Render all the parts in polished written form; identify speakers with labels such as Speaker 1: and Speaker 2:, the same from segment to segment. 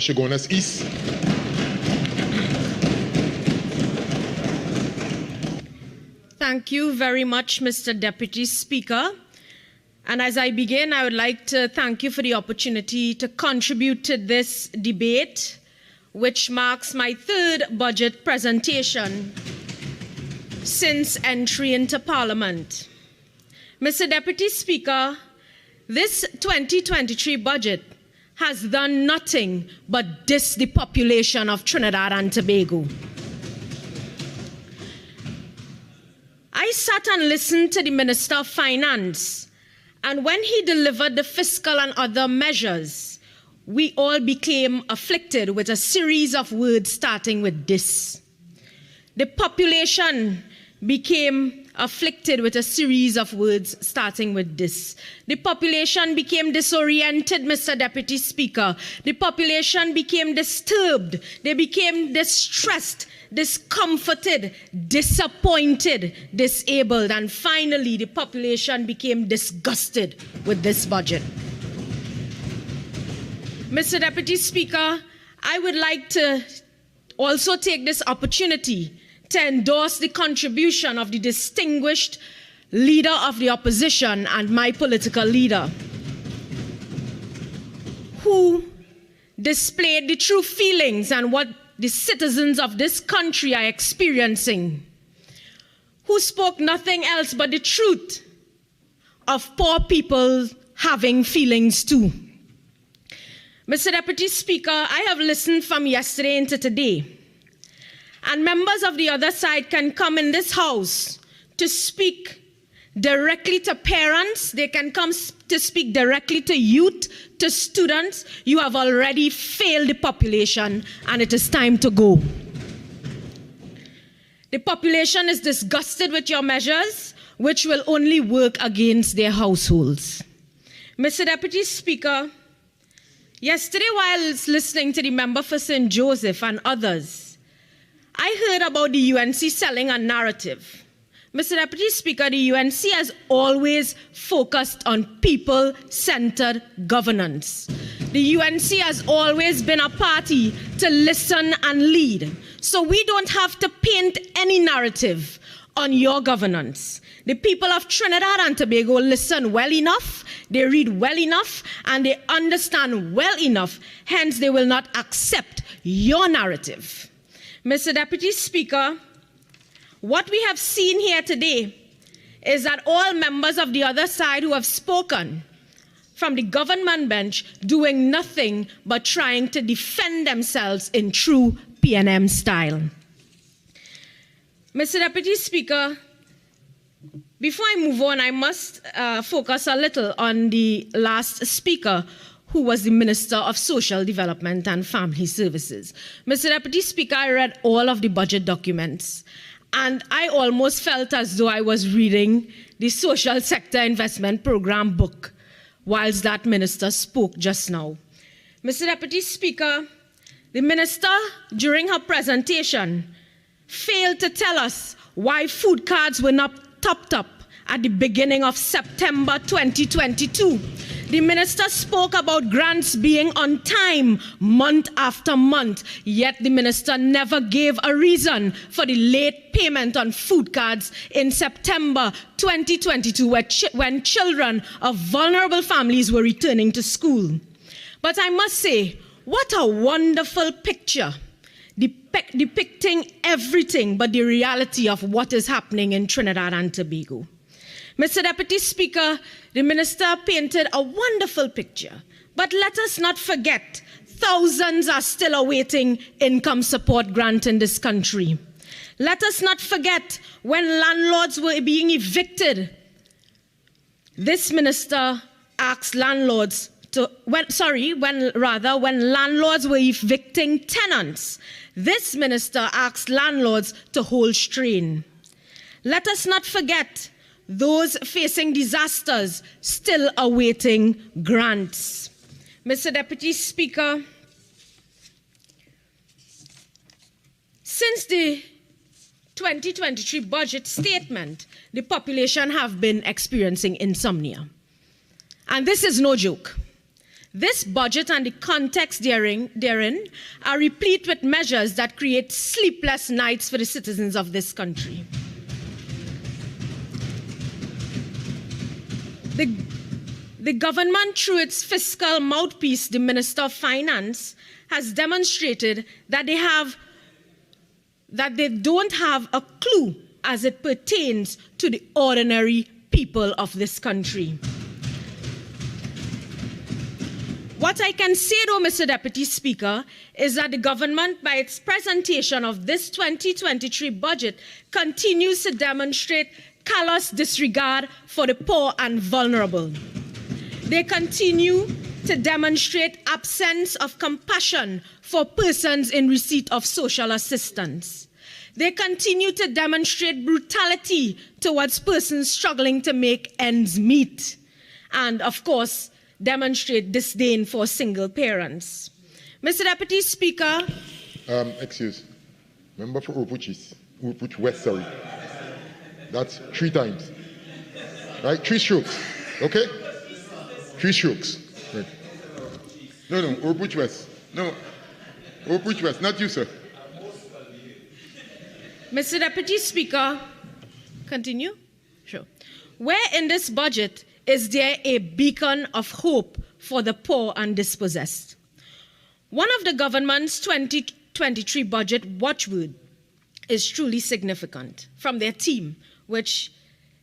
Speaker 1: Chaguanas East.
Speaker 2: Thank you very much, Mr. Deputy Speaker. And as I begin, I would like to thank you for the opportunity to contribute to this debate, which marks my third budget presentation since entry into Parliament. Mr. Deputy Speaker, this 2023 budget has done nothing but diss the population of Trinidad and Tobago. I sat and listened to the Minister of Finance, and when he delivered the fiscal and other measures, we all became afflicted with a series of words starting with this. The population became afflicted with a series of words starting with this. The population became disoriented, Mr. Deputy Speaker. The population became disturbed. They became distressed, discomforted, disappointed, disabled, and finally the population became disgusted with this budget. Mr. Deputy Speaker, I would like to also take this opportunity to endorse the contribution of the distinguished leader of the opposition and my political leader, who displayed the true feelings and what the citizens of this country are experiencing, who spoke nothing else but the truth of poor people having feelings too. Mr. Deputy Speaker, I have listened from yesterday into today, and members of the other side can come in this house to speak directly to parents. They can come to speak directly to youth, to students. You have already failed the population, and it is time to go. The population is disgusted with your measures, which will only work against their households. Mr. Deputy Speaker, yesterday while listening to the member for St. Joseph and others, I heard about the UNC selling a narrative. Mr. Deputy Speaker, the UNC has always focused on people-centered governance. The UNC has always been a party to listen and lead. So we don't have to paint any narrative on your governance. The people of Trinidad and Tobago listen well enough, they read well enough, and they understand well enough. Hence, they will not accept your narrative. Mr. Deputy Speaker, what we have seen here today is that all members of the other side who have spoken from the government bench doing nothing but trying to defend themselves in true PNM style. Mr. Deputy Speaker, before I move on, I must focus a little on the last speaker, who was the Minister of Social Development and Family Services. Mr. Deputy Speaker, I read all of the budget documents, and I almost felt as though I was reading the Social Sector Investment Program book whilst that minister spoke just now. Mr. Deputy Speaker, the minister, during her presentation, failed to tell us why food cards were not topped up at the beginning of September 2022. The minister spoke about grants being on time month after month, yet the minister never gave a reason for the late payment on food cards in September 2022 when children of vulnerable families were returning to school. But I must say, what a wonderful picture, depicting everything but the reality of what is happening in Trinidad and Tobago. Mr. Deputy Speaker, the minister painted a wonderful picture, but let us not forget, thousands are still awaiting income support grant in this country. Let us not forget, when landlords were being evicted, this minister asked landlords to, when landlords were evicting tenants, this minister asked landlords to hold strain. Let us not forget, those facing disasters still awaiting grants. Mr. Deputy Speaker, since the 2023 budget statement, the population have been experiencing insomnia. And this is no joke. This budget and the context therein are replete with measures that create sleepless nights for the citizens of this country. The government, through its fiscal mouthpiece, the Minister of Finance, has demonstrated that they don't have a clue as it pertains to the ordinary people of this country. What I can say, though, Mr. Deputy Speaker, is that the government, by its presentation of this 2023 budget, continues to demonstrate callous disregard for the poor and vulnerable. They continue to demonstrate absence of compassion for persons in receipt of social assistance. They continue to demonstrate brutality towards persons struggling to make ends meet. And, of course, demonstrate disdain for single parents. Mr. Deputy Speaker.
Speaker 1: Excuse. Member for Urpuch West, sorry. That's 3 times. Right? 3 strokes. Okay? 3 strokes. Right. No, Urpuch West. No. Urpuch West, not you, sir.
Speaker 2: Mr. Deputy Speaker, continue? Sure. Where in this budget is there a beacon of hope for the poor and dispossessed? One of the government's 2023 budget watchword is truly significant from their team, which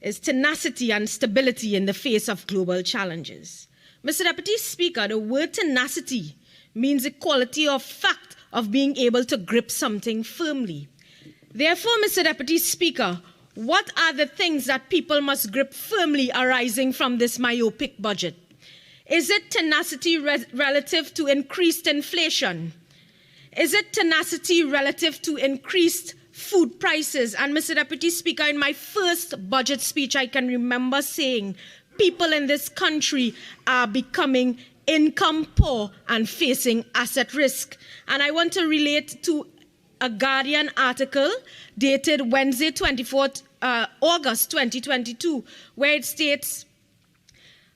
Speaker 2: is tenacity and stability in the face of global challenges. Mr. Deputy Speaker, the word tenacity means the quality of fact of being able to grip something firmly. Therefore, Mr. Deputy Speaker, what are the things that people must grip firmly arising from this myopic budget? Is it tenacity relative to increased inflation? Is it tenacity relative to increased food prices? And Mr. Deputy Speaker, in my first budget speech, I can remember saying people in this country are becoming income poor and facing asset risk. And I want to relate to a Guardian article dated Wednesday, 24th August 2022, where it states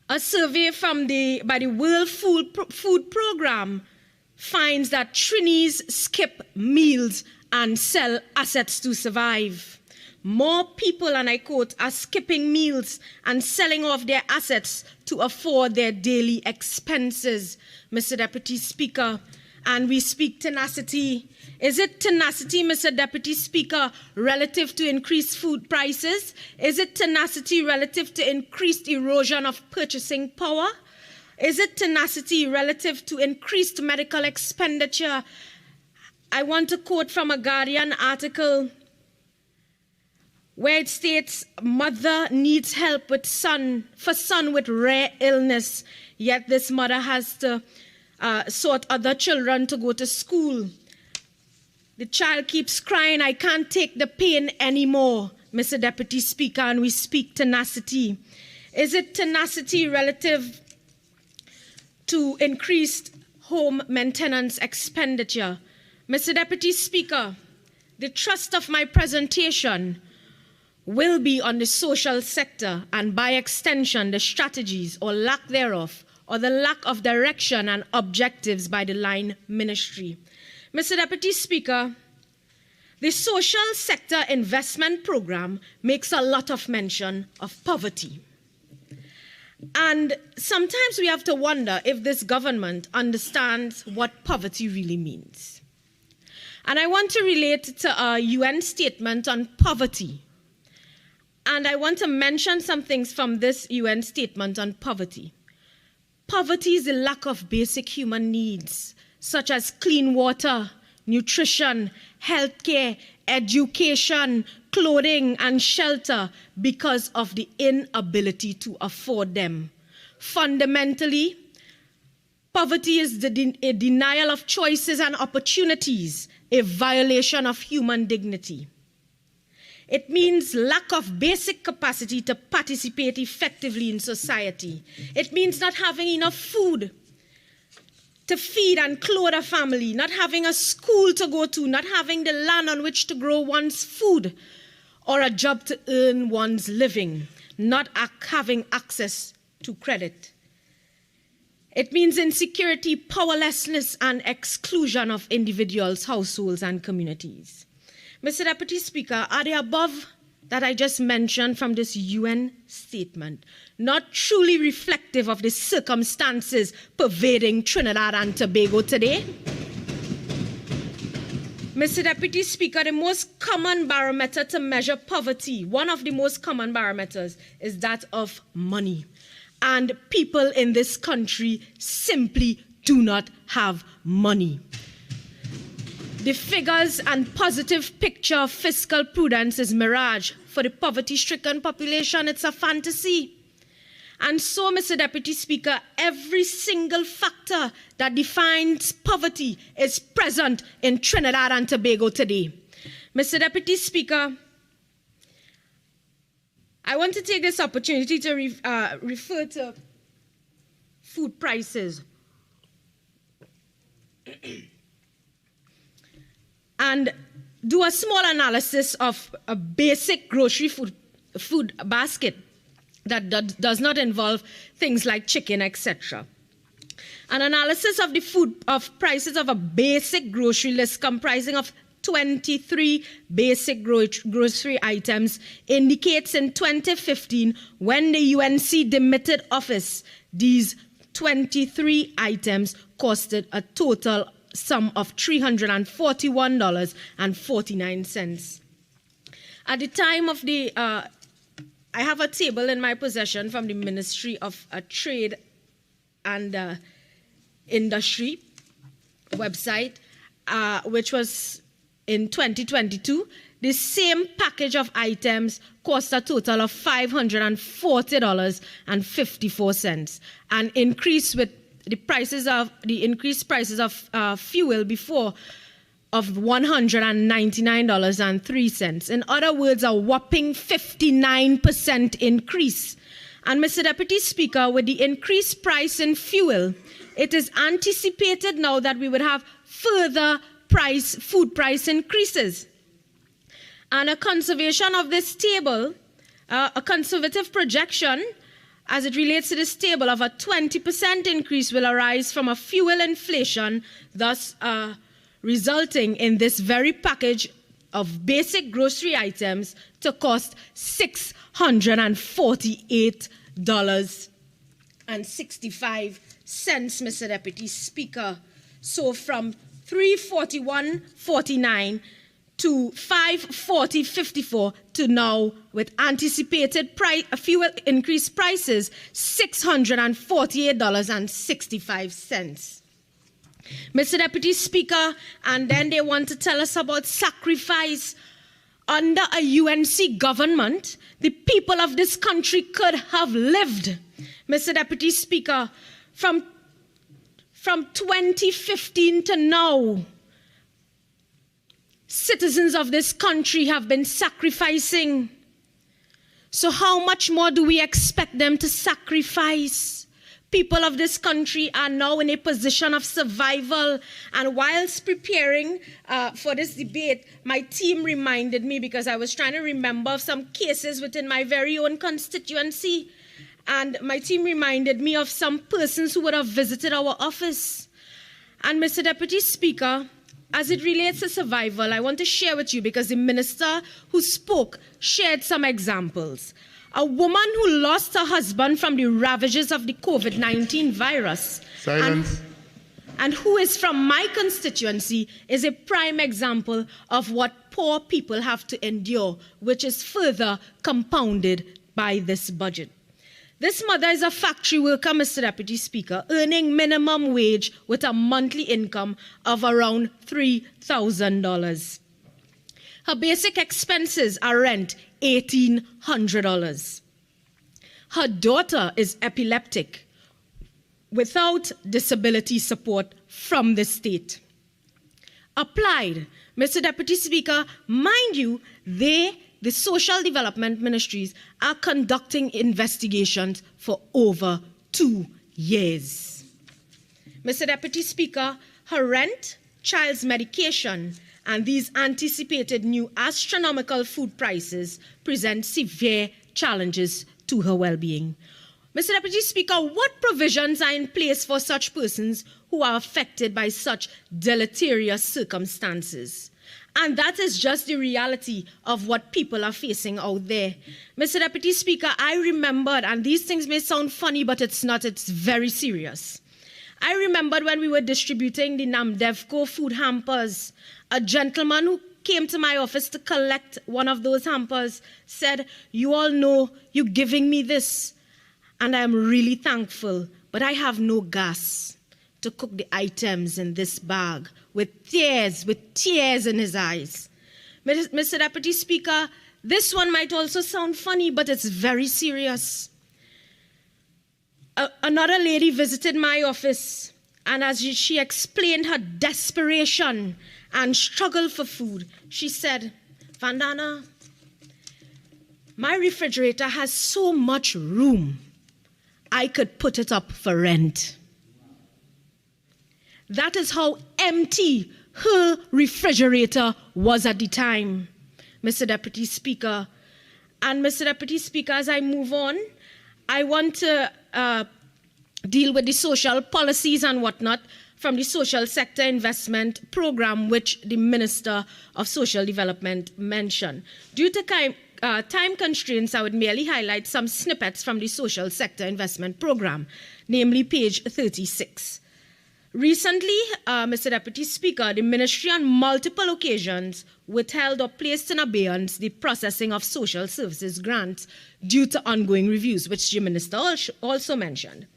Speaker 2: a survey by the World Food Programme finds that Trinis skip meals and sell assets to survive. More people, and I quote, are skipping meals and selling off their assets to afford their daily expenses, Mr. Deputy Speaker. And we speak tenacity. Is it tenacity, Mr. Deputy Speaker, relative to increased food prices? Is it tenacity relative to increased erosion of purchasing power? Is it tenacity relative to increased medical expenditure? I want to quote from a Guardian article where it states, mother needs help with son with rare illness, yet this mother has to sort other children to go to school. The child keeps crying, I can't take the pain anymore, Mr. Deputy Speaker, and we speak tenacity. Is it tenacity relative to increased home maintenance expenditure? Mr. Deputy Speaker, the thrust of my presentation will be on the social sector and by extension the strategies or lack thereof or the lack of direction and objectives by the line ministry. Mr. Deputy Speaker, the social sector investment program makes a lot of mention of poverty. And sometimes we have to wonder if this government understands what poverty really means. And I want to relate to a UN statement on poverty. And I want to mention some things from this UN statement on poverty. Poverty is the lack of basic human needs, such as clean water, nutrition, healthcare, education, clothing, and shelter because of the inability to afford them. Fundamentally, poverty is a denial of choices and opportunities, a violation of human dignity. It means lack of basic capacity to participate effectively in society. It means not having enough food to feed and clothe a family, not having a school to go to, not having the land on which to grow one's food, or a job to earn one's living, not having access to credit. It means insecurity, powerlessness, and exclusion of individuals, households, and communities. Mr. Deputy Speaker, are the above that I just mentioned from this UN statement not truly reflective of the circumstances pervading Trinidad and Tobago today? Mr. Deputy Speaker, the most common barometer to measure poverty, one of the most common barometers, is that of money. And people in this country simply do not have money. The figures and positive picture of fiscal prudence is mirage. For the poverty-stricken population, it's a fantasy. And so, Mr. Deputy Speaker, every single factor that defines poverty is present in Trinidad and Tobago today. Mr. Deputy Speaker, I want to take this opportunity to refer to food prices and do a small analysis of a basic grocery food basket that does not involve things like chicken, etc. An analysis of the prices of a basic grocery list comprising of 23 basic grocery items indicates in 2015, when the UNC demitted office, these 23 items costed a total sum of $341.49. At the time of the, I have a table in my possession from the Ministry of Trade and Industry website, which was in 2022. The same package of items cost a total of $540.54, an increase with the increased prices of fuel before of $199.03. In other words, a whopping 59% increase. And Mr. Deputy Speaker, with the increased price in fuel, it is anticipated now that we would have further food price increases. And a conservation of this table, a conservative projection as it relates to this table of a 20% increase will arise from a fuel inflation, thus resulting in this very package of basic grocery items to cost $648.65, Mr. Deputy Speaker. So from $341.49 to $540.54 to now, with anticipated fuel increased prices, $648.65. Mr. Deputy Speaker, and then they want to tell us about sacrifice. Under a UNC government, the people of this country could have lived. Mr. Deputy Speaker, from 2015 to now, citizens of this country have been sacrificing. So how much more do we expect them to sacrifice? People of this country are now in a position of survival. And whilst preparing for this debate, my team reminded me, because I was trying to remember some cases within my very own constituency, and my team reminded me of some persons who would have visited our office. And Mr. Deputy Speaker, as it relates to survival, I want to share with you, because the minister who spoke shared some examples. A woman who lost her husband from the ravages of the COVID-19 virus.
Speaker 1: Silence.
Speaker 2: And who is from my constituency is a prime example of what poor people have to endure, which is further compounded by this budget. This mother is a factory worker, Mr. Deputy Speaker, earning minimum wage with a monthly income of around $3,000. Her basic expenses are rent, $1,800. Her daughter is epileptic without disability support from the state. Applied, Mr. Deputy Speaker, mind you, the social development ministries are conducting investigations for over 2 years. Mr. Deputy Speaker, her rent, child's medication, and these anticipated new astronomical food prices present severe challenges to her well-being. Mr. Deputy Speaker, what provisions are in place for such persons who are affected by such deleterious circumstances? And that is just the reality of what people are facing out there. Mr. Deputy Speaker, I remembered, and these things may sound funny, but it's not, it's very serious. I remembered when we were distributing the NAMDEVCO food hampers, a gentleman who came to my office to collect one of those hampers said, "You all know you're giving me this, and I am really thankful, but I have no gas to cook the items in this bag," with tears in his eyes. Mr. Deputy Speaker, this one might also sound funny, but it's very serious. Another lady visited my office, and as she explained her desperation and struggle for food, she said, "Vandana, my refrigerator has so much room, I could put it up for rent." That is how empty her refrigerator was at the time, Mr. Deputy Speaker. And Mr. Deputy Speaker, as I move on, I want to deal with the social policies and whatnot from the Social Sector Investment Program, which the Minister of Social Development mentioned. Due to time constraints, I would merely highlight some snippets from the Social Sector Investment Program, namely page 36. Recently, Mr. Deputy Speaker, the Ministry on multiple occasions withheld or placed in abeyance the processing of social services grants due to ongoing reviews, which the Minister also mentioned.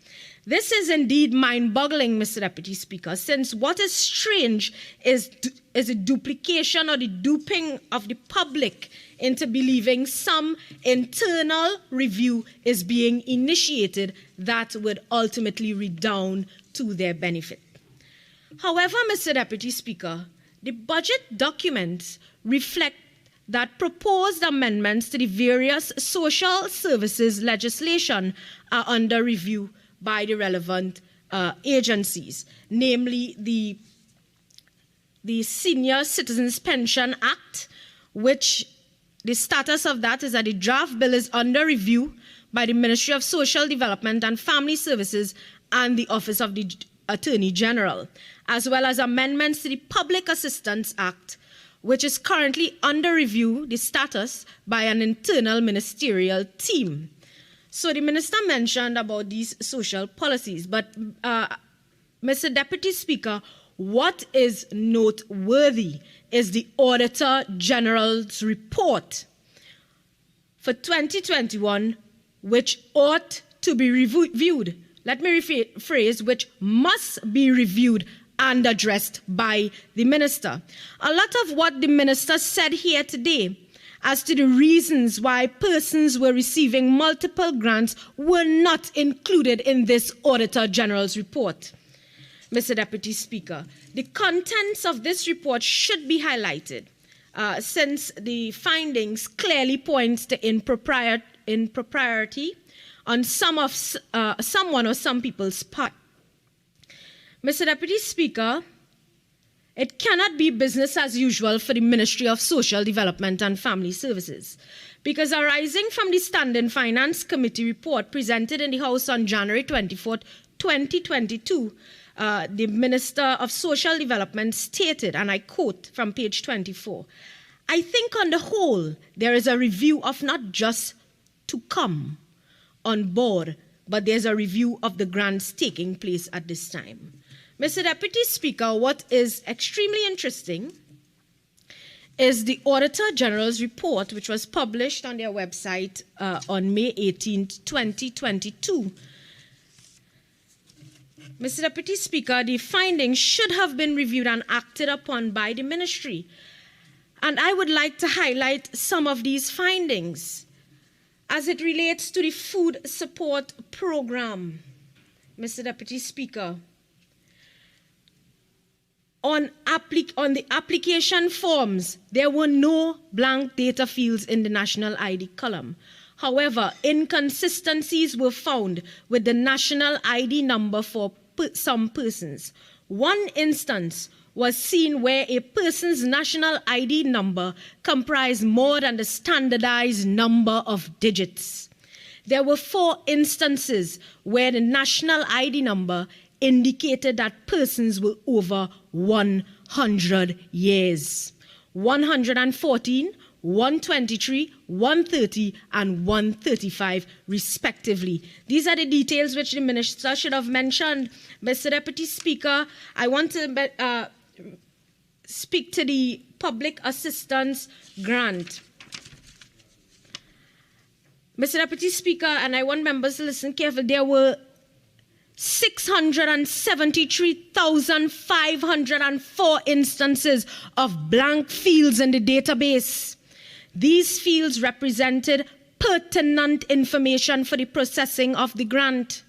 Speaker 2: This is indeed mind-boggling, Mr. Deputy Speaker, since what is strange is a duplication or the duping of the public into believing some internal review is being initiated that would ultimately redound to their benefit. However, Mr. Deputy Speaker, the budget documents reflect that proposed amendments to the various social services legislation are under review by the relevant agencies, namely the Senior Citizens Pension Act, which the status of that is that the draft bill is under review by the Ministry of Social Development and Family Services and the Office of the Attorney General, as well as amendments to the Public Assistance Act, which is currently under review, the status, by an internal ministerial team. So the Minister mentioned about these social policies, but Mr. Deputy Speaker, what is noteworthy is the Auditor General's report for 2021, which ought to be reviewed. Let me rephrase, which must be reviewed and addressed by the Minister. A lot of what the Minister said here today as to the reasons why persons were receiving multiple grants were not included in this Auditor General's report. Mr. Deputy Speaker, the contents of this report should be highlighted since the findings clearly point to impropriety on someone or some people's part. Mr. Deputy Speaker, it cannot be business as usual for the Ministry of Social Development and Family Services, because arising from the Standing Finance Committee report presented in the House on January 24, 2022, the Minister of Social Development stated, and I quote from page 24, "I think on the whole, there is a review of not just to come on board, but there's a review of the grants taking place at this time." Mr. Deputy Speaker, what is extremely interesting is the Auditor General's report, which was published on their website on May 18, 2022. Mr. Deputy Speaker, the findings should have been reviewed and acted upon by the ministry. And I would like to highlight some of these findings as it relates to the food support program. Mr. Deputy Speaker, on the application forms, there were no blank data fields in the national ID column. However, inconsistencies were found with the national ID number for some persons. One instance was seen where a person's national ID number comprised more than the standardized number of digits. There were 4 instances where the national ID number indicated that persons were over 100 years. 114, 123, 130, and 135, respectively. These are the details which the minister should have mentioned. Mr. Deputy Speaker, I want to speak to the public assistance grant. Mr. Deputy Speaker, and I want members to listen carefully, there were 673,504 instances of blank fields in the database. These fields represented pertinent information for the processing of the grant.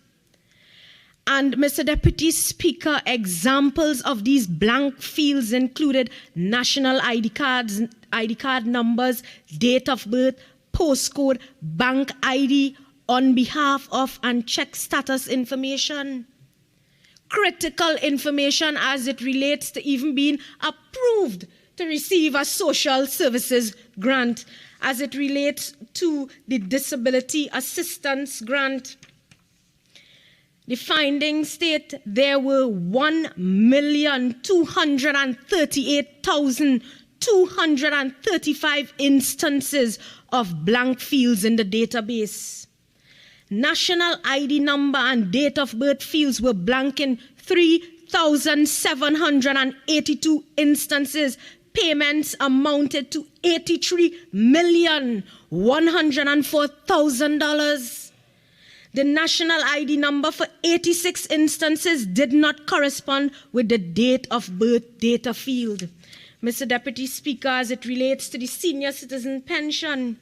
Speaker 2: And Mr. Deputy Speaker, examples of these blank fields included national ID cards, ID card numbers, date of birth, postcode, bank ID, on behalf of, and check status information. Critical information as it relates to even being approved to receive a social services grant, as it relates to the disability assistance grant. The findings state there were 1,238,235 instances of blank fields in the database. National ID number and date of birth fields were blank in 3,782 instances. Payments amounted to $83,104,000. The national ID number for 86 instances did not correspond with the date of birth data field. Mr. Deputy Speaker, as it relates to the senior citizen pension,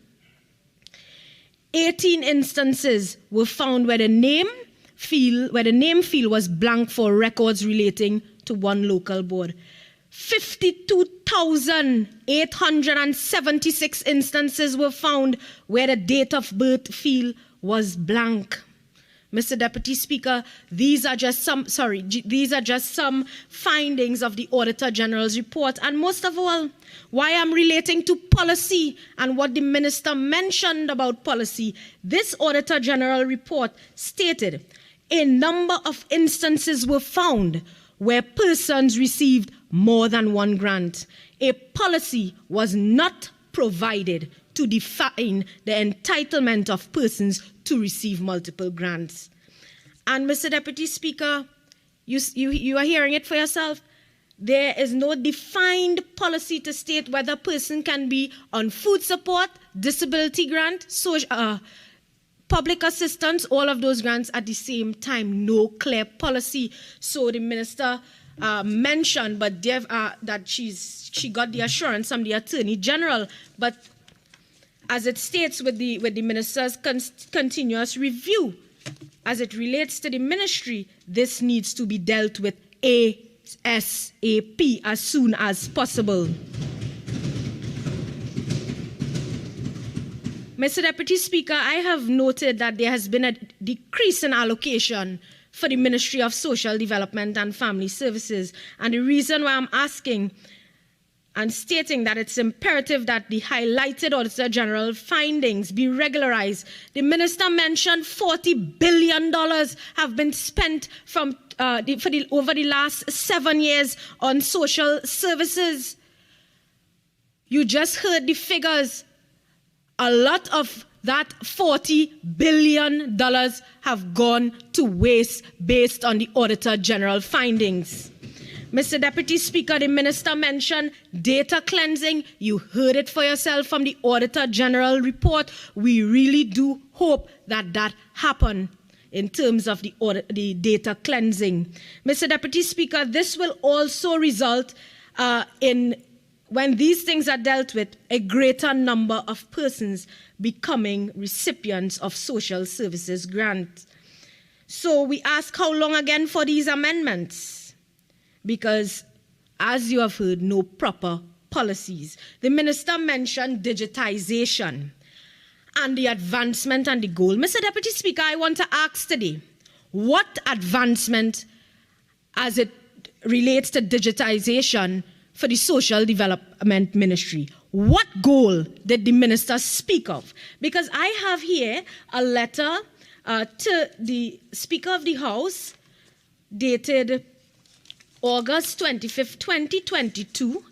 Speaker 2: 18 instances were found where the name field was blank for records relating to one local board. 52,876 instances were found where the date of birth field was blank. Mr. Deputy Speaker, these are just some findings of the Auditor General's report. And most of all, why I'm relating to policy and what the minister mentioned about policy, this Auditor General report stated a number of instances were found where persons received more than one grant. A policy was not provided to define the entitlement of persons to receive multiple grants. And Mr. Deputy Speaker, you are hearing it for yourself. There is no defined policy to state whether a person can be on food support, disability grant, public assistance, all of those grants at the same time. No clear policy. So the minister mentioned, but that she got the assurance from the Attorney General. But as it states with the minister's continuous review, as it relates to the ministry, this needs to be dealt with ASAP, as soon as possible. Mr. Deputy Speaker, I have noted that there has been a decrease in allocation for the Ministry of Social Development and Family Services. And the reason why I'm asking and stating that it's imperative that the highlighted Auditor General findings be regularized. The minister mentioned $40 billion have been spent over the last 7 years on social services. You just heard the figures. A lot of that $40 billion have gone to waste based on the Auditor General findings. Mr. Deputy Speaker, the minister mentioned data cleansing. You heard it for yourself from the Auditor General report. We really do hope that that happen in terms of the data cleansing. Mr. Deputy Speaker, this will also result in, when these things are dealt with, a greater number of persons becoming recipients of social services grants. So we ask how long again for these amendments? Because, as you have heard, no proper policies. The minister mentioned digitization and the advancement and the goal. Mr. Deputy Speaker, I want to ask today, what advancement as it relates to digitization for the Social Development Ministry? what goal did the minister speak of? Because I have here a letter to the Speaker of the House dated August 25th, 2022,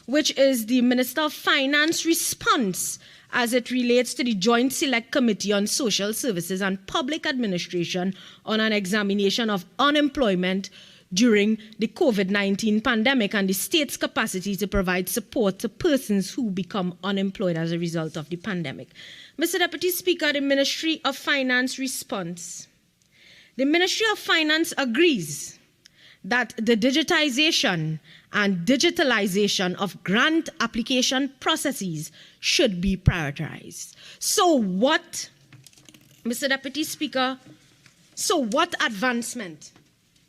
Speaker 2: which is the Minister of Finance response as it relates to the Joint Select Committee on Social Services and Public Administration on an examination of unemployment during the COVID-19 pandemic and the state's capacity to provide support to persons who become unemployed as a result of the pandemic. Mr. Deputy Speaker, the Ministry of Finance response. The Ministry of Finance agrees that the digitization and digitalization of grant application processes should be prioritized. So what, Mr. Deputy Speaker, what advancement?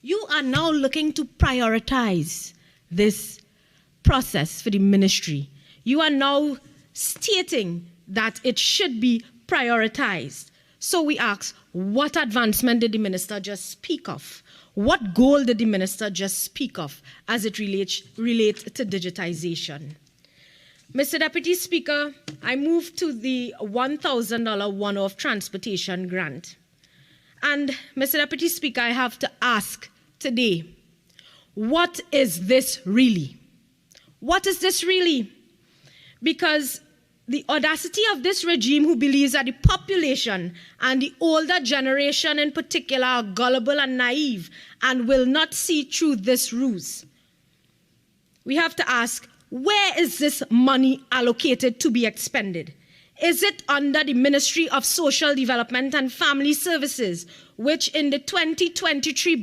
Speaker 2: You are now looking to prioritize this process for the ministry. You are now stating that it should be prioritized. So we ask, what advancement did the minister just speak of? What goal did the minister just speak of as it relates to digitization? Mr. Deputy Speaker, I move to the $1,000 one-off transportation grant. And Mr. Deputy Speaker, I have to ask today, what is this really? What is this really? Because the audacity of this regime who believes that the population and the older generation in particular are gullible and naive and will not see through this ruse. We have to ask, where is this money allocated to be expended? Is it under the Ministry of Social Development and Family Services, which in the 2023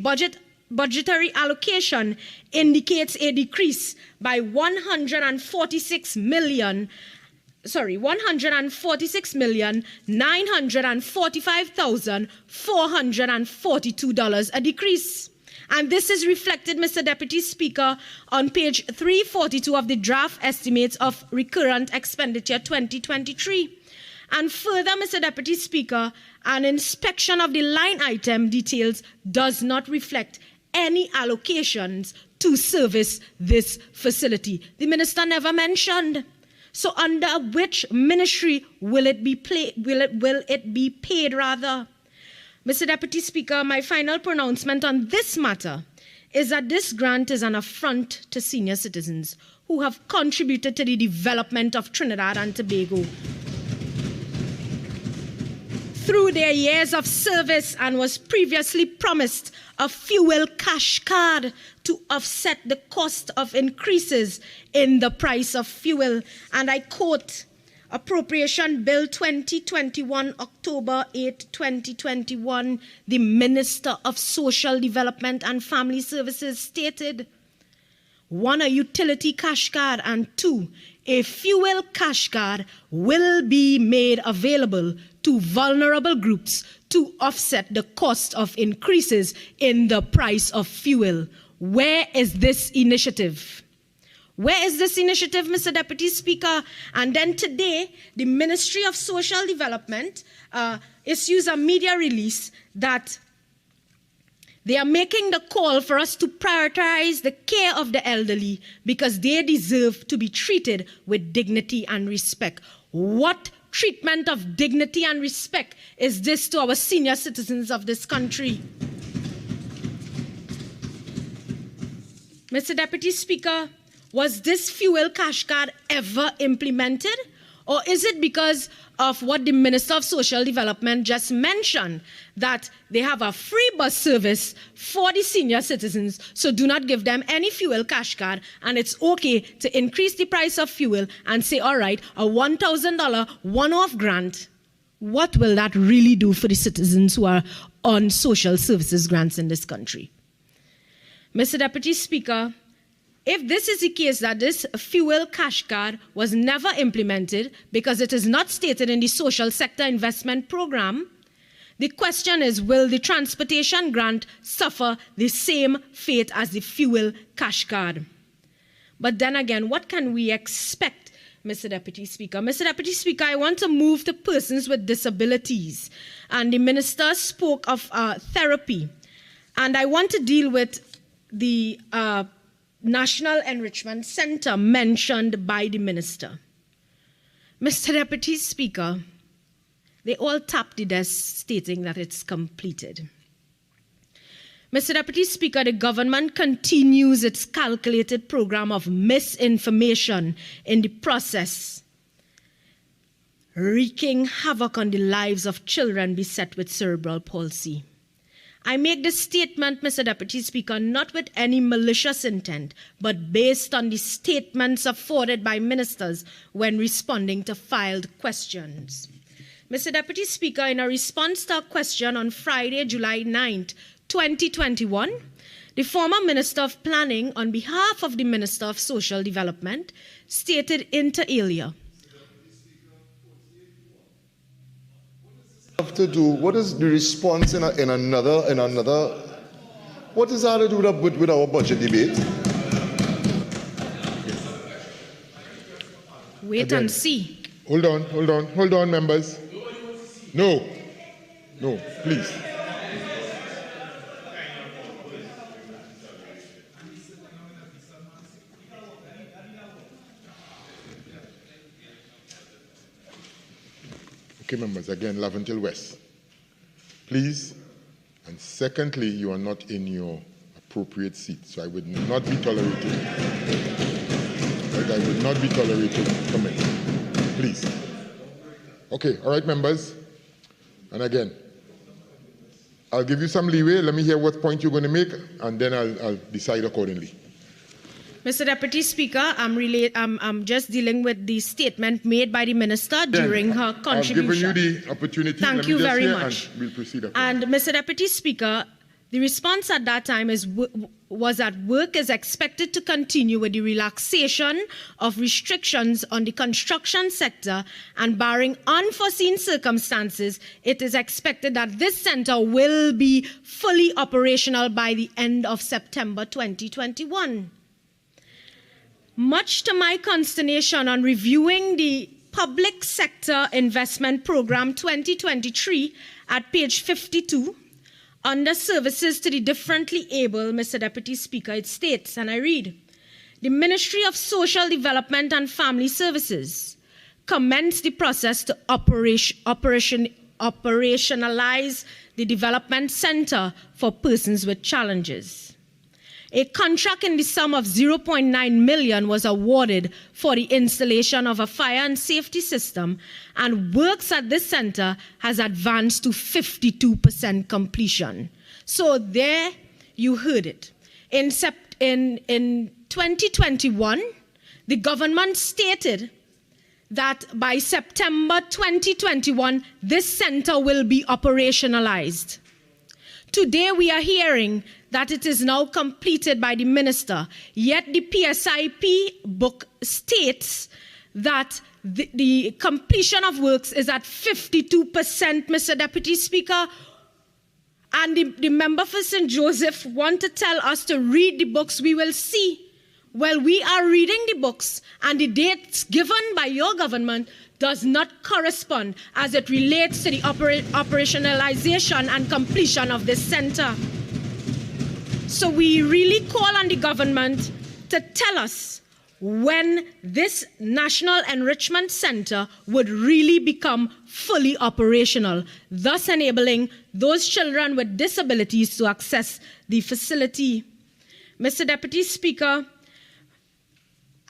Speaker 2: budgetary allocation indicates a decrease by $146,945,442, a decrease. And this is reflected, Mr. Deputy Speaker, on page 342 of the draft estimates of recurrent expenditure 2023. And further, Mr. Deputy Speaker, an inspection of the line item details does not reflect any allocations to service this facility. The minister never mentioned. So under which ministry will it be paid rather? Mr. Deputy Speaker, my final pronouncement on this matter is that this grant is an affront to senior citizens who have contributed to the development of Trinidad and Tobago through their years of service and was previously promised a fuel cash card to offset the cost of increases in the price of fuel. And I quote, Appropriation Bill 2021, October 8, 2021, the Minister of Social Development and Family Services stated, 1, a utility cash card, and 2, a fuel cash card will be made available to vulnerable groups to offset the cost of increases in the price of fuel. Where is this initiative? Where is this initiative, Mr. Deputy Speaker? And then today, the Ministry of Social Development issues a media release that they are making the call for us to prioritize the care of the elderly because they deserve to be treated with dignity and respect. What treatment of dignity and respect is this to our senior citizens of this country? Mr. Deputy Speaker, was this fuel cash card ever implemented? Or is it because of what the Minister of Social Development just mentioned, that they have a free bus service for the senior citizens, so do not give them any fuel cash card, and it's okay to increase the price of fuel and say, all right, a $1,000 one-off grant, what will that really do for the citizens who are on social services grants in this country? Mr. Deputy Speaker, if this is the case that this fuel cash card was never implemented because it is not stated in the social sector investment program, the question is, will the transportation grant suffer the same fate as the fuel cash card? But then again, what can we expect, Mr. Deputy Speaker? Mr. Deputy Speaker, I want to move to persons with disabilities. And the minister spoke of therapy. And I want to deal with the National Enrichment Center mentioned by the minister. Mr. Deputy Speaker, they all tapped the desk stating that it's completed. Mr. Deputy Speaker, the government continues its calculated program of misinformation in the process, wreaking havoc on the lives of children beset with cerebral palsy. I make this statement, Mr. Deputy Speaker, not with any malicious intent, but based on the statements afforded by ministers when responding to filed questions. Mr. Deputy Speaker, in a response to a question on Friday, July 9th, 2021, the former Minister of Planning, on behalf of the Minister of Social Development, stated inter alia.
Speaker 3: To do, what is the response in another, what is that to do with our budget debate?
Speaker 2: Wait
Speaker 1: Again.
Speaker 2: and see.
Speaker 1: Hold on, members. No, please. Okay, members, again, Laventille West. Please, and secondly, you are not in your appropriate seat, so I would not be tolerating. Right, I would not be tolerating comment. Please. Okay, all right, members. And again, I'll give you some leeway. Let me hear what point you're going to make, and then I'll decide accordingly.
Speaker 2: Mr. Deputy Speaker, I'm just dealing with the statement made by the minister during her contribution.
Speaker 1: I've given you the opportunity.
Speaker 2: Thank you very much.
Speaker 1: And we'll proceed.
Speaker 2: And Mr. Deputy Speaker, the response at that time was that work is expected to continue with the relaxation of restrictions on the construction sector, and barring unforeseen circumstances, it is expected that this center will be fully operational by the end of September 2021. Much to my consternation, on reviewing the Public Sector Investment Program 2023 at page 52, under Services to the Differently Able, Mr. Deputy Speaker, it states, and I read, the Ministry of Social Development and Family Services commenced the process to operationalize the Development Center for Persons with Challenges. A contract in the sum of 0.9 million was awarded for the installation of a fire and safety system, and works at this center has advanced to 52% completion. So there you heard it. In 2021, the government stated that by September 2021, this center will be operationalized. Today we are hearing that it is now completed by the minister, yet the PSIP book states that the completion of works is at 52%, Mr. Deputy Speaker. And the member for St. Joseph want to tell us to read the books. We will see. Well, we are reading the books, and the dates given by your government does not correspond as it relates to the operationalization and completion of this center. So we really call on the government to tell us when this National Enrichment Center would really become fully operational, thus enabling those children with disabilities to access the facility. Mr. Deputy Speaker,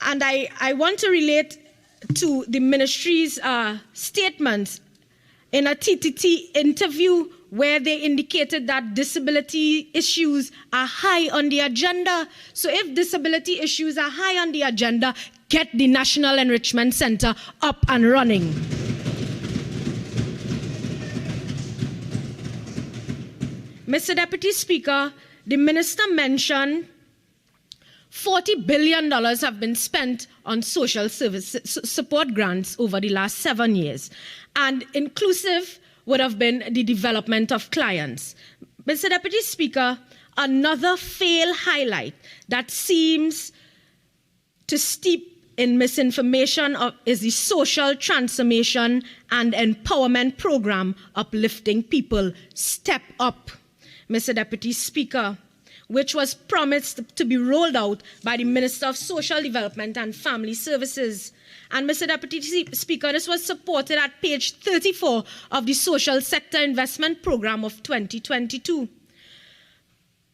Speaker 2: and I want to relate to the ministry's statements in a TTT interview where they indicated that disability issues are high on the agenda. So if disability issues are high on the agenda, get the National Enrichment Center up and running. Mr. Deputy Speaker, the minister mentioned $40 billion have been spent on social service support grants over the last 7 years, and inclusive would have been the development of clients. Mr. Deputy Speaker, another fail highlight that seems to steep in misinformation is the social transformation and empowerment program, Uplifting People. Step Up. Mr. Deputy Speaker, which was promised to be rolled out by the Minister of Social Development and Family Services. And Mr. Deputy Speaker, this was supported at page 34 of the Social Sector Investment Program of 2022.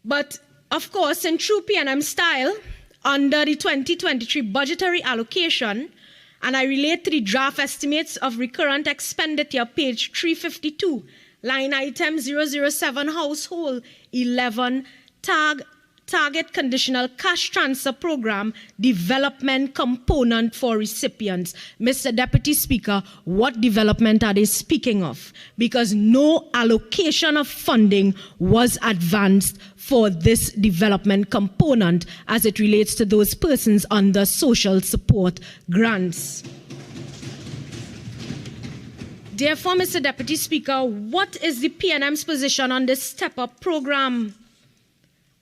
Speaker 2: But, of course, in true PNM style, under the 2023 budgetary allocation, and I relate to the draft estimates of recurrent expenditure, page 352, line item 007, household 11, target conditional cash transfer program development component for recipients. Mr. Deputy Speaker, what development are they speaking of? Because no allocation of funding was advanced for this development component as it relates to those persons under social support grants. Therefore, Mr. Deputy Speaker, what is the PNM's position on this step-up program?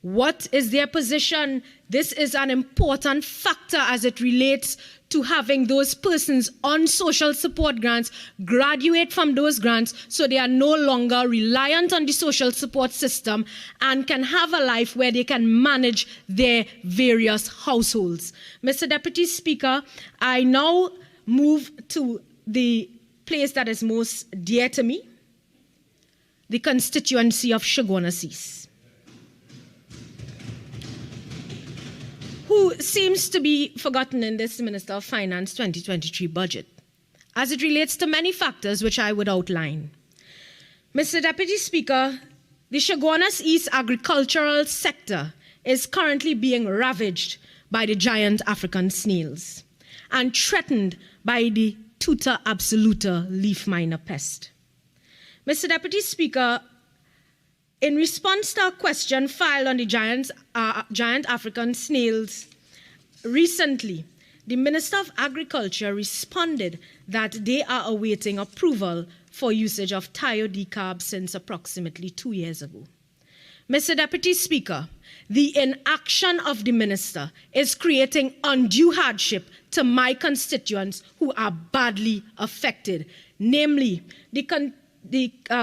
Speaker 2: What is their position? This is an important factor as it relates to having those persons on social support grants graduate from those grants so they are no longer reliant on the social support system and can have a life where they can manage their various households. Mr. Deputy Speaker, I now move to the place that is most dear to me, the constituency of Chaguanas, who seems to be forgotten in this Minister of Finance 2023 budget, as it relates to many factors which I would outline. Mr. Deputy Speaker, the Chaguanas East agricultural sector is currently being ravaged by the giant African snails and threatened by the Tuta absoluta leaf miner pest. Mr. Deputy Speaker, in response to a question filed on the giant African snails recently, the Minister of Agriculture responded that they are awaiting approval for usage of thiodecarb since approximately 2 years ago. Mr. Deputy Speaker, the inaction of the minister is creating undue hardship to my constituents who are badly affected, namely the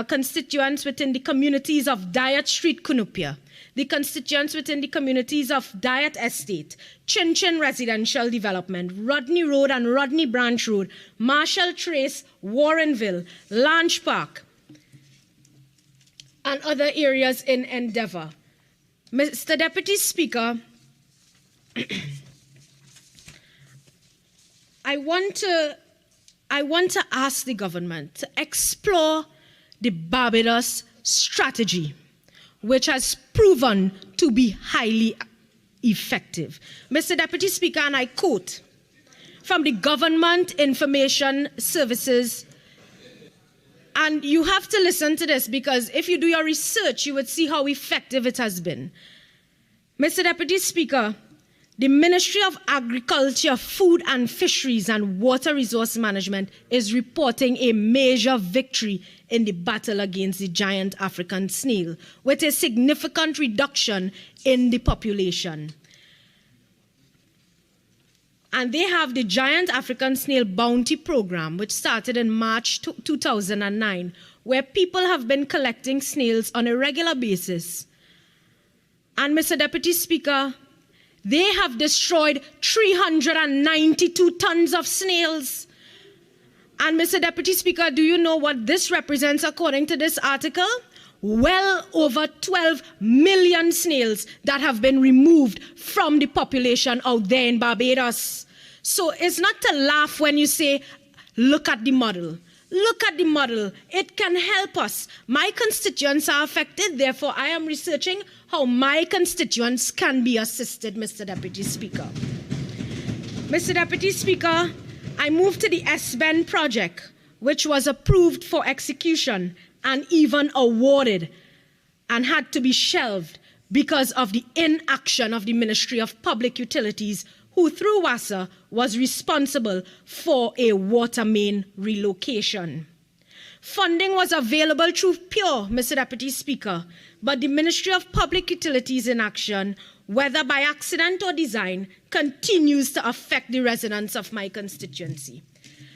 Speaker 2: constituents within the communities of Diet Street, Cunupia, the constituents within the communities of Diet Estate, Chin Chin Residential Development, Rodney Road and Rodney Branch Road, Marshall Trace, Warrenville, Lange Park, and other areas in Endeavour. Mr. Deputy Speaker, I want to ask the government to explore the Barbados strategy, which has proven to be highly effective. Mr. Deputy Speaker, and I quote from the Government Information Services, and you have to listen to this because if you do your research, you would see how effective it has been. Mr. Deputy Speaker, the Ministry of Agriculture, Food and Fisheries and Water Resource Management is reporting a major victory in the battle against the giant African snail, with a significant reduction in the population. And they have the Giant African Snail Bounty Program, which started in March 2009, where people have been collecting snails on a regular basis. And Mr. Deputy Speaker, they have destroyed 392 tons of snails. And Mr. Deputy Speaker, do you know what this represents according to this article? Well over 12 million snails that have been removed from the population out there in Barbados. So it's not to laugh when you say, look at the model. Look at the model. It can help us. My constituents are affected, therefore I am researching how my constituents can be assisted, Mr. Deputy Speaker. Mr. Deputy Speaker, I move to the SBEN project, which was approved for execution and even awarded and had to be shelved because of the inaction of the Ministry of Public Utilities, who through WASA was responsible for a water main relocation. Funding was available through PURE, Mr. Deputy Speaker, but the Ministry of Public Utilities inaction, whether by accident or design, continues to affect the residents of my constituency.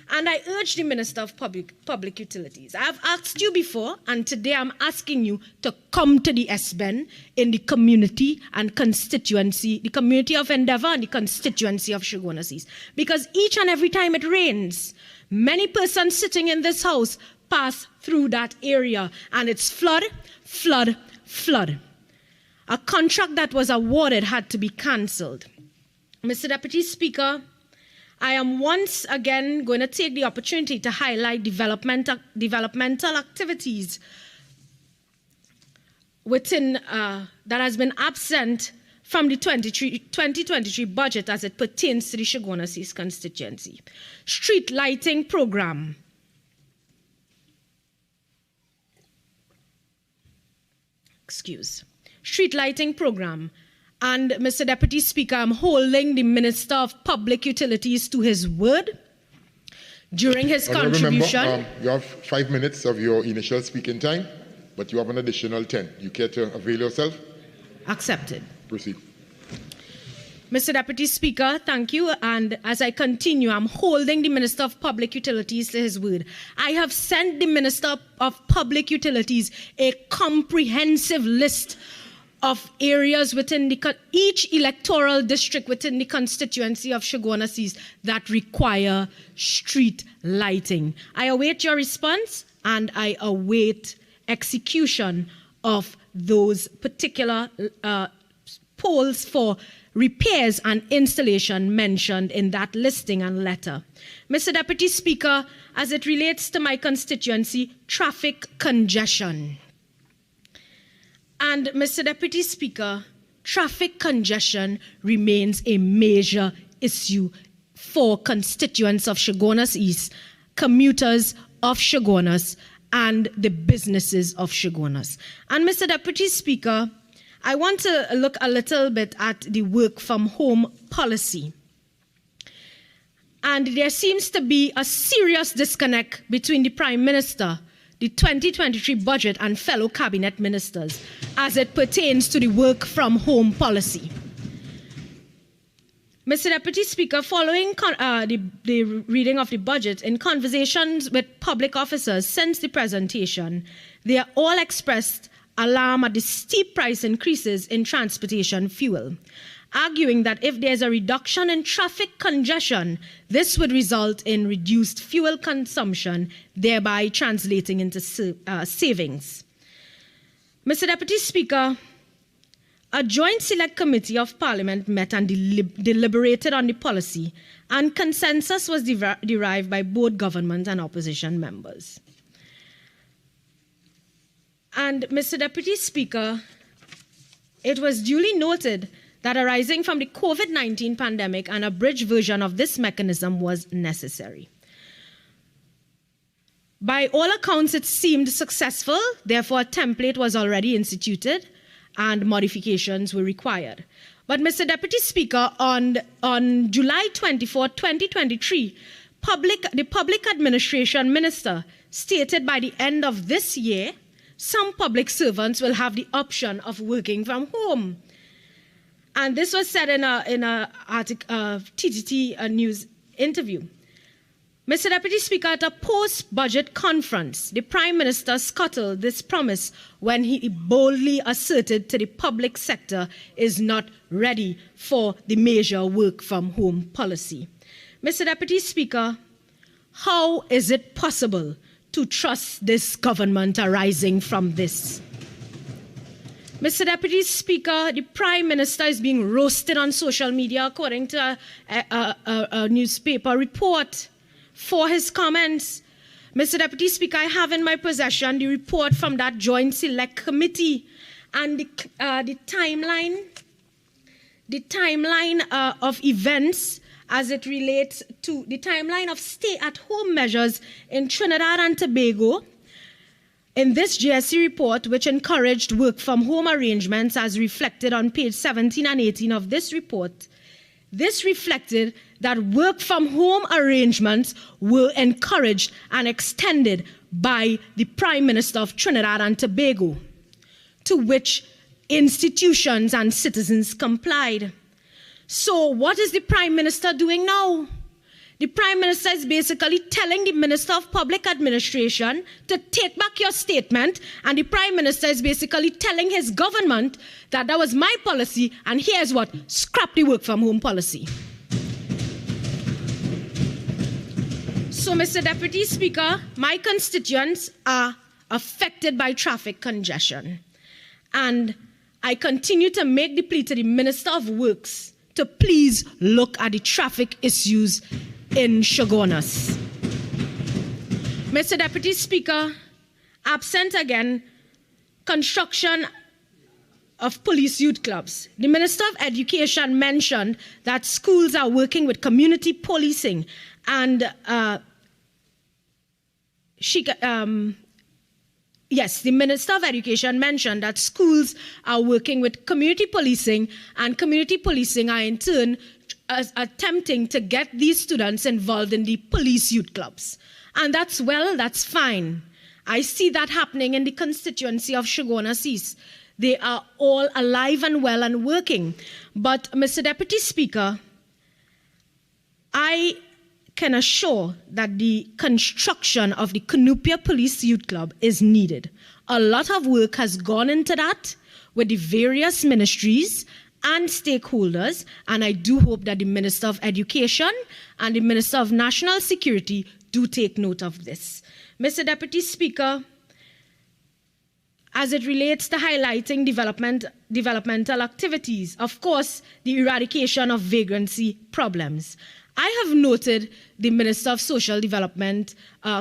Speaker 2: And I urge the Minister of Public Utilities. I have asked you before, and today I'm asking you to come to the SBEN in the community and constituency, the community of Endeavour and the constituency of Shogunas East. Because each and every time it rains, many persons sitting in this house pass through that area, and it's flood, flood, flood. A contract that was awarded had to be cancelled. Mr. Deputy Speaker, I am once again going to take the opportunity to highlight developmental activities within that has been absent from the 2023 budget as it pertains to the Shogunas East constituency. Street lighting program. Street lighting program. And Mr. Deputy Speaker, I'm holding the Minister of Public Utilities to his word during his contribution.
Speaker 1: Remember, you have 5 minutes of your initial speaking time, but you have an additional 10. You care to avail yourself?
Speaker 2: Accepted.
Speaker 1: Proceed.
Speaker 2: Mr. Deputy Speaker, thank you. And as I continue, I'm holding the Minister of Public Utilities to his word. I have sent the Minister of Public Utilities a comprehensive list of areas within each electoral district within the constituency of Shogunas East that require street lighting. I await your response, and I await execution of those particular poles for repairs and installation mentioned in that listing and letter. Mr. Deputy Speaker, as it relates to my constituency, traffic congestion. And Mr. Deputy Speaker, traffic congestion remains a major issue for constituents of Shogunas East, commuters of Shogunas, and the businesses of Shogunas. And Mr. Deputy Speaker, I want to look a little bit at the work from home policy. And there seems to be a serious disconnect between the Prime Minister, the 2023 budget, and fellow cabinet ministers as it pertains to the work from home policy. Mr. Deputy Speaker, following the reading of the budget, in conversations with public officers since the presentation, they are all expressed alarm at the steep price increases in transportation fuel, arguing that if there's a reduction in traffic congestion, this would result in reduced fuel consumption, thereby translating into savings. Mr. Deputy Speaker, a joint select committee of Parliament met and deliberated on the policy, and consensus was derived by both government and opposition members. And Mr. Deputy Speaker, it was duly noted that arising from the COVID-19 pandemic, an abridged version of this mechanism was necessary. By all accounts, it seemed successful. Therefore, a template was already instituted and modifications were required. But Mr. Deputy Speaker, on July 24, 2023, the Public Administration Minister stated by the end of this year, some public servants will have the option of working from home. And this was said in a TTT news interview. Mr. Deputy Speaker, at a post-budget conference, the Prime Minister scuttled this promise when he boldly asserted to the public sector is not ready for the major work-from-home policy. Mr. Deputy Speaker, how is it possible to trust this government arising from this? Mr. Deputy Speaker, the Prime Minister is being roasted on social media according to a newspaper report for his comments. Mr. Deputy Speaker, I have in my possession the report from that Joint Select Committee, and the timeline of events as it relates to the timeline of stay-at-home measures in Trinidad and Tobago. In this GSC report, which encouraged work-from-home arrangements as reflected on page 17 and 18 of this report, this reflected that work-from-home arrangements were encouraged and extended by the Prime Minister of Trinidad and Tobago, to which institutions and citizens complied. So what is the Prime Minister doing now? The Prime Minister is basically telling the Minister of Public Administration to take back your statement, and the Prime Minister is basically telling his government that that was my policy, and here's what, scrap the work from home policy. So, Mr. Deputy Speaker, my constituents are affected by traffic congestion, and I continue to make the plea to the Minister of Works to please look at the traffic issues in Chaguanas. Mr. Deputy Speaker, absent again, construction of police youth clubs. The Minister of Education mentioned that schools are working with community policing, and yes, the Minister of Education mentioned that schools are working with community policing, and community policing are in turn attempting to get these students involved in the police youth clubs. And that's fine. I see that happening in the constituency of Chaguanas East. They are all alive and well and working. But, Mr. Deputy Speaker, I can assure that the construction of the Cunupia Police Youth Club is needed. A lot of work has gone into that with the various ministries and stakeholders, and I do hope that the Minister of Education and the Minister of National Security do take note of this. Mr. Deputy Speaker, as it relates to highlighting developmental activities, of course, the eradication of vagrancy problems. I have noted the Minister of Social Development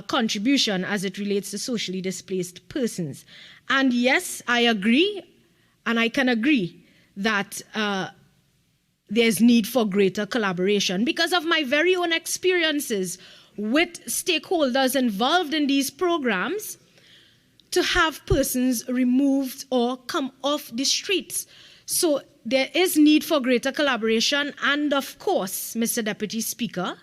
Speaker 2: contribution as it relates to socially displaced persons. And yes, I agree, and I can agree that there's need for greater collaboration because of my very own experiences with stakeholders involved in these programs to have persons removed or come off the streets. So there is need for greater collaboration, and of course, Mr. Deputy Speaker,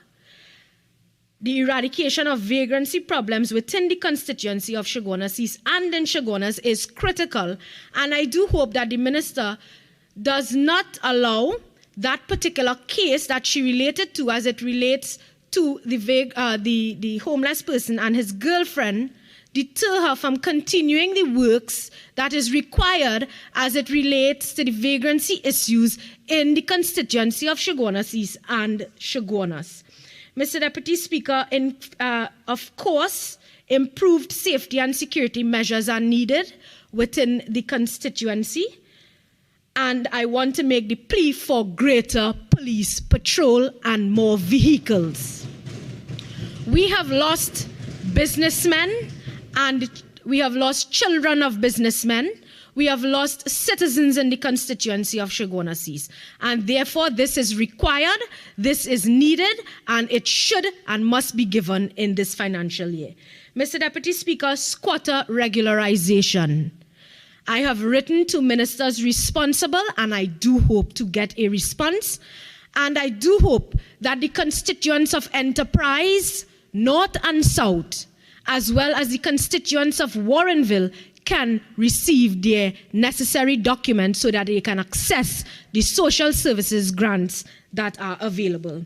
Speaker 2: the eradication of vagrancy problems within the constituency of Chaguanas East and in Chaguanas is critical, and I do hope that the Minister does not allow that particular case that she related to as it relates to the homeless person and his girlfriend deter her from continuing the works that is required as it relates to the vagrancy issues in the constituency of Chaguanas East and Chaguanas. Mr. Deputy Speaker, of course, improved safety and security measures are needed within the constituency, and I want to make the plea for greater police patrol and more vehicles. We have lost businessmen, and we have lost children of businessmen. We have lost citizens in the constituency of Chaguanas East. And therefore, this is required, this is needed, and it should and must be given in this financial year. Mr. Deputy Speaker, squatter regularization. I have written to ministers responsible, and I do hope to get a response. And I do hope that the constituents of Enterprise, North and South, as well as the constituents of Warrenville, can receive their necessary documents so that they can access the social services grants that are available.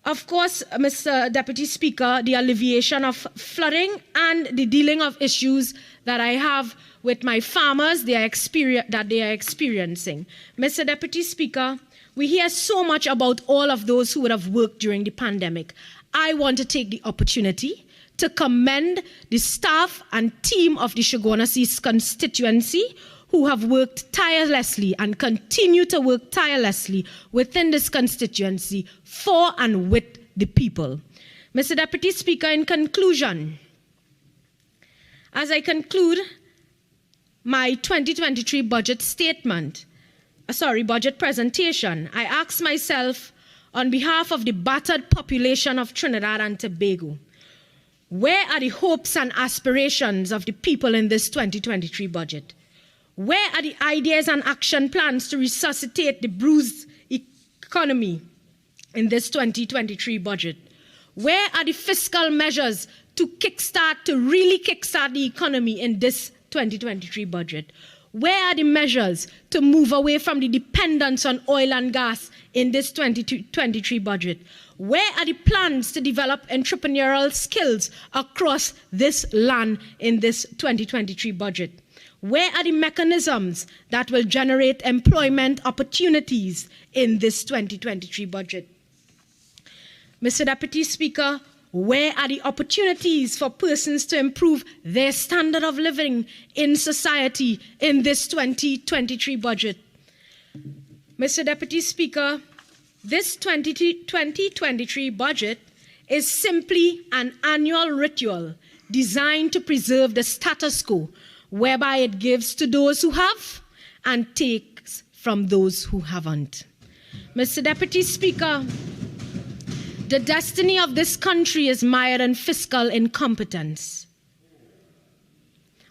Speaker 2: Of course, Mr. Deputy Speaker, the alleviation of flooding and the dealing of issues that I have with my farmers that they are experiencing. Mr. Deputy Speaker, we hear so much about all of those who would have worked during the pandemic. I want to take the opportunity to commend the staff and team of the Chaguanas East constituency who have worked tirelessly and continue to work tirelessly within this constituency for and with the people. Mr. Deputy Speaker, in conclusion, as I conclude my 2023 budget presentation, I ask myself, on behalf of the battered population of Trinidad and Tobago, where are the hopes and aspirations of the people in this 2023 budget? Where are the ideas and action plans to resuscitate the bruised economy in this 2023 budget? Where are the fiscal measures to really kickstart the economy in this 2023 budget? Where are the measures to move away from the dependence on oil and gas in this 2023 budget? Where are the plans to develop entrepreneurial skills across this land in this 2023 budget? Where are the mechanisms that will generate employment opportunities in this 2023 budget? Mr. Deputy Speaker, where are the opportunities for persons to improve their standard of living in society in this 2023 budget? Mr. Deputy Speaker, this 2023 budget is simply an annual ritual designed to preserve the status quo, whereby it gives to those who have and takes from those who haven't. Mr. Deputy Speaker, the destiny of this country is mired in fiscal incompetence.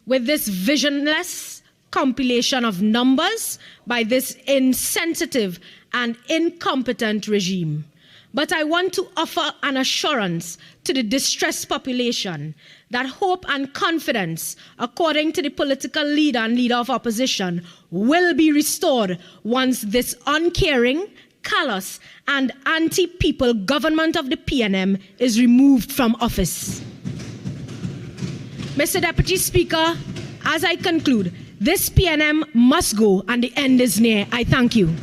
Speaker 2: With this visionless compilation of numbers by this insensitive and incompetent regime. But I want to offer an assurance to the distressed population that hope and confidence, according to the political leader and leader of opposition, will be restored once this uncaring, callous and anti-people government of the PNM is removed from office. Mr. Deputy Speaker, as I conclude, this PNM must go and the end is near. I thank you.